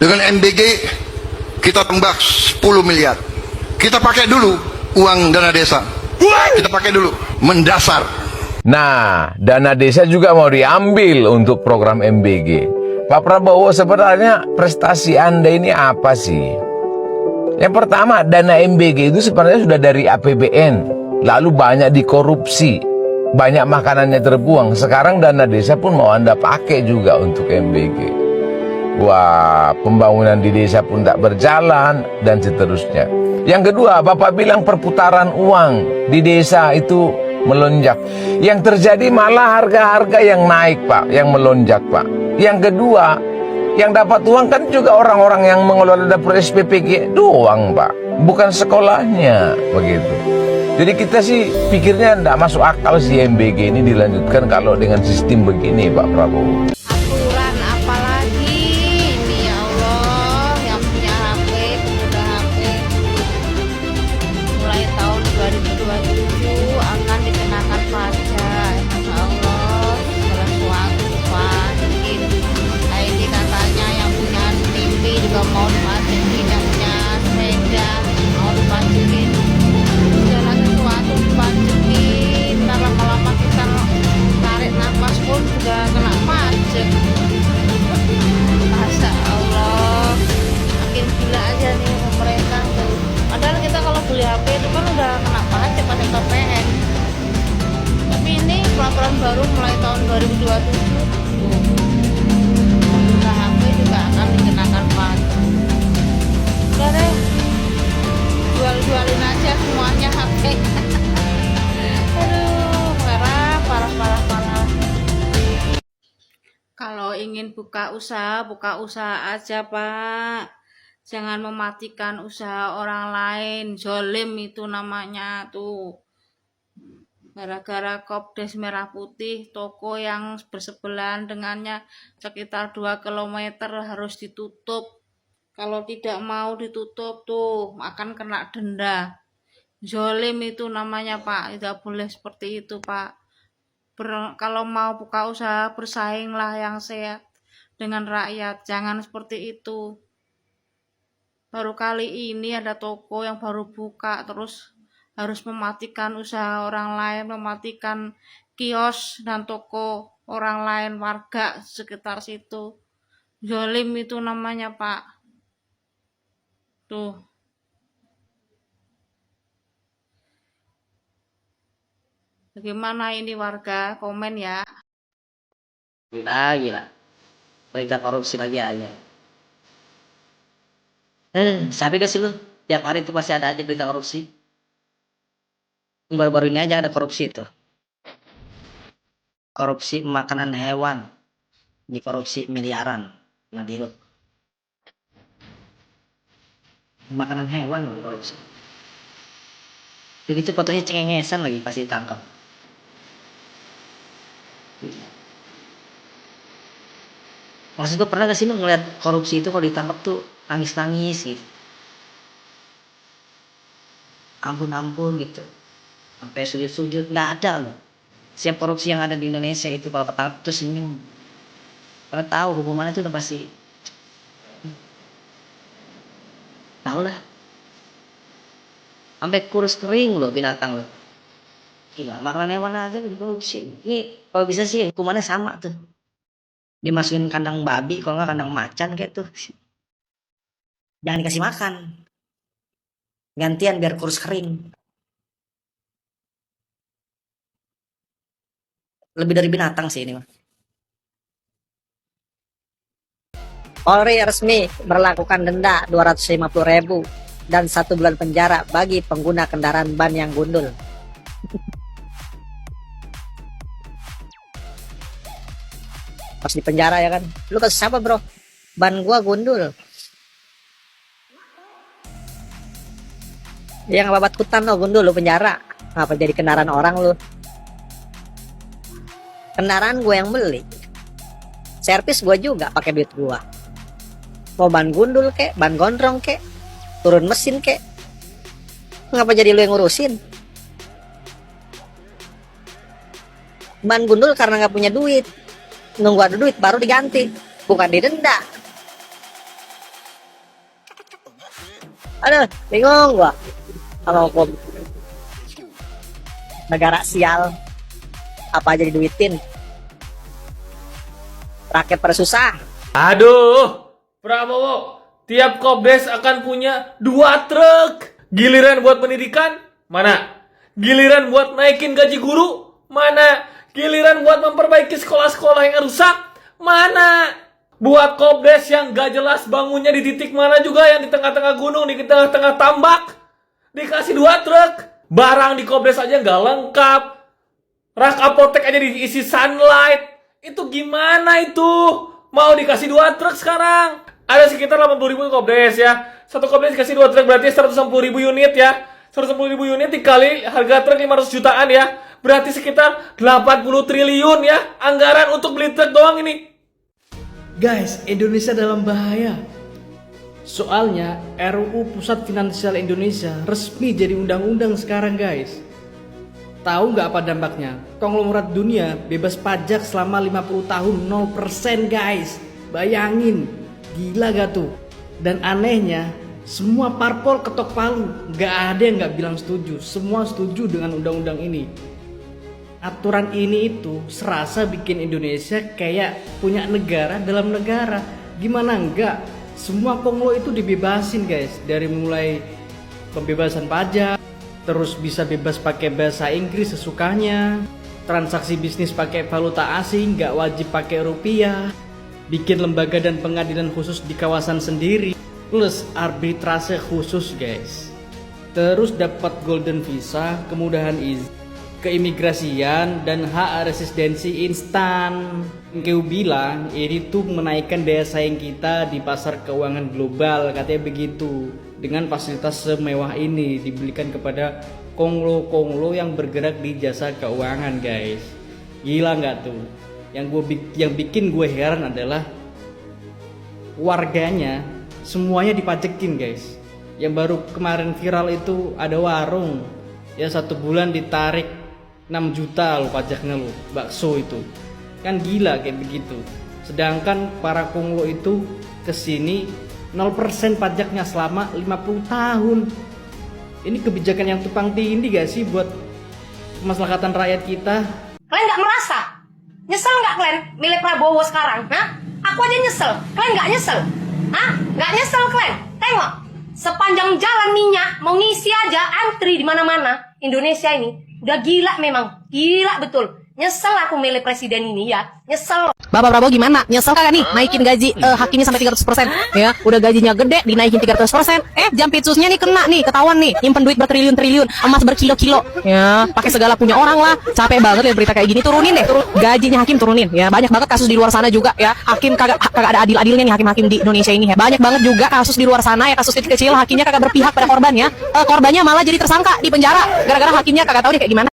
Dengan MBG kita tambah 10 miliar. Kita pakai dulu uang dana desa. Kita pakai dulu mendasar. Nah, dana desa juga mau diambil untuk program MBG. Pak Prabowo, sebenarnya prestasi Anda ini apa sih? Yang pertama, dana MBG itu sebenarnya sudah dari APBN, lalu banyak dikorupsi, banyak makanannya terbuang. Sekarang dana desa pun mau Anda pakai juga untuk MBG. Wah, pembangunan di desa pun tak berjalan, dan seterusnya. Yang kedua, Bapak bilang perputaran uang di desa itu melonjak. Yang terjadi malah harga-harga yang naik, Pak, yang melonjak, Pak. Yang kedua, yang dapat uang kan juga orang-orang yang mengelola dapur SPPG doang, Pak, bukan sekolahnya, begitu. Jadi kita sih pikirnya tidak masuk akal sih MBG ini dilanjutkan kalau dengan sistem begini, Pak Prabowo. Aturan apalagi ini, ya Allah, yang punya HP, pengguna HP mulai tahun 2027 akan dikenakan pajak. Masya Allah, segala sesuatu dipajakin. Nah ini katanya yang punya TV juga mau dipajakin, yang punya sepeda mau dipajakin, segala sesuatu dipajakin. Ntar lama-lama kita tarik nafas pun juga kena pajak. Masya Allah, makin gila aja nih pemerintah tuh. Padahal kita kalau beli HP itu kan udah kena pajak pada KPN. Tapi ini peraturan baru mulai tahun 2027. Pengguna HP juga akan dikenakan pajak. Udah deh, jual-jualin aja semuanya HP. Aduh, parah. Kalau ingin buka usaha aja, Pak. Jangan mematikan usaha orang lain. Zolim itu namanya tuh. Gara-gara Kopdes Merah Putih, toko yang bersebelahan dengannya sekitar 2 kilometer harus ditutup. Kalau tidak mau ditutup tuh akan kena denda. Zolim itu namanya, Pak. Tidak boleh seperti itu, Pak. Kalau mau buka usaha, bersainglah yang sehat dengan rakyat. Jangan seperti itu. Baru kali ini ada toko yang baru buka, terus harus mematikan usaha orang lain, mematikan kios dan toko orang lain, warga sekitar situ. Zolim itu namanya, Pak. Tuh. Bagaimana ini warga? Komen ya. Gila. Berita korupsi lagi aja. Sampai gak sih lu? Tiap hari itu pasti ada aja berita korupsi. Baru-baru ini aja ada korupsi itu. Korupsi makanan hewan. Di korupsi miliaran. Nah, di makanan hewan loh korupsi. Jadi itu fotonya cengengesan lagi pasti ditangkap. Maksud gue, pernah gak sih lu ngeliat korupsi itu kalau ditangkap tuh nangis-nangis gitu, ampun gitu, sampai sujud-sujud? Nggak ada loh. Siap korupsi yang ada di Indonesia itu kalau ketangkap tuh senyum, karena tahu hukumannya itu udah pasti. Tahu lah, sampai kurus kering loh binatang loh. Gila, makanan hewan aja dikorupsi. Ini kalau bisa sih hukumannya sama tuh, dimasukin kandang babi, kalau nggak kandang macan kayak tuh, jangan dikasih makan, gantian biar kurus kering. Lebih dari binatang sih ini mah. Polri resmi berlakukan denda 250.000 dan 1 bulan penjara bagi pengguna kendaraan ban yang gundul. Pas di penjara ya kan, lu kasih siapa bro? Ban gua gundul. Yang babat kutan lo gundul, lu penjara. Ngapa jadi kendaraan orang lu? Kendaraan gue yang beli, servis gue juga pakai duit gue. Mau ban gundul kek, ban gondrong kek, turun mesin kek, ngapa jadi lu yang ngurusin? Ban gundul karena nggak punya duit, nunggu ada duit baru diganti, bukan didenda. Aduh, bingung gua. Sama hukum. Negara sial. Apa aja diduitin. Rakyat pada susah. Aduh, Prabowo, tiap Kopdes akan punya 2 truk. Giliran buat pendidikan, mana? Giliran buat naikin gaji guru, mana? Giliran buat memperbaiki sekolah-sekolah yang rusak, mana? Buat Kopdes yang gak jelas bangunnya di titik mana juga, yang di tengah-tengah gunung, di tengah-tengah tambak, dikasih 2 truk. Barang di Kopdes aja gak lengkap. Rak apotek aja diisi sunlight. Itu gimana itu? Mau dikasih 2 truk sekarang? Ada sekitar 80.000 Kopdes ya. Satu Kopdes dikasih 2 truk berarti 160.000 unit ya. 110.000 unit dikali harga truk 500 jutaan ya. Berarti sekitar 80 triliun ya. Anggaran untuk beli truk doang ini. Guys, Indonesia dalam bahaya. Soalnya RUU Pusat Finansial Indonesia resmi jadi undang-undang sekarang guys. Tahu nggak apa dampaknya? Konglomerat dunia bebas pajak selama 50 tahun 0% guys. Bayangin, gila gak tuh? Dan anehnya, semua parpol ketok palu. Nggak ada yang nggak bilang setuju. Semua setuju dengan undang-undang ini. Aturan ini itu serasa bikin Indonesia kayak punya negara dalam negara. Gimana enggak? Semua konglo itu dibebasin guys. Dari mulai pembebasan pajak, terus bisa bebas pakai bahasa Inggris sesukanya, transaksi bisnis pakai valuta asing, nggak wajib pakai rupiah, bikin lembaga dan pengadilan khusus di kawasan sendiri, plus arbitrase khusus guys. Terus dapat golden visa, kemudahan izin keimigrasian, dan hak residensi instan. Kau bilang ini tuh menaikkan daya saing kita di pasar keuangan global, katanya begitu. Dengan fasilitas semewah ini diberikan kepada konglo-konglo yang bergerak di jasa keuangan guys. Gila nggak tuh? Yang bikin gue heran adalah warganya semuanya dipajekin guys. Yang baru kemarin viral itu ada warung ya 1 bulan ditarik 6 juta lo pajaknya lo, bakso itu kan gila kayak begitu. Sedangkan para konglo itu kesini 0% pajaknya selama 50 tahun. Ini kebijakan yang tumpang tindih gak sih buat kemaslahatan rakyat kita? Kalian gak merasa? Nyesel gak kalian milih Prabowo sekarang? Hah? Aku aja nyesel, kalian gak nyesel? Hah? Gak nyesel kalian? Tengok, sepanjang jalan minyak mau ngisi aja antri di mana-mana. Indonesia ini udah gila memang, gila betul. Nyesel aku milih presiden ini ya, nyesel. Bapak Prabowo gimana? Nyesel kagak nih naikin gaji hakimnya sampai 300%? Ya, udah gajinya gede dinaikin 300%. Jampitsusnya nih kena nih, ketahuan nih, nyimpen duit bertriliun-triliun, emas berkilo-kilo. Ya, pakai segala punya orang lah. Capek banget ya berita kayak gini, turunin deh, gajinya hakim turunin. Ya, banyak banget kasus di luar sana juga ya. Hakim kagak ada adil-adilnya nih hakim-hakim di Indonesia ini ya. Banyak banget juga kasus di luar sana ya, kasus kecil-kecil hakimnya kagak berpihak pada korban ya. Korbannya malah jadi tersangka di penjara gara-gara hakimnya kagak tahu deh kayak gimana.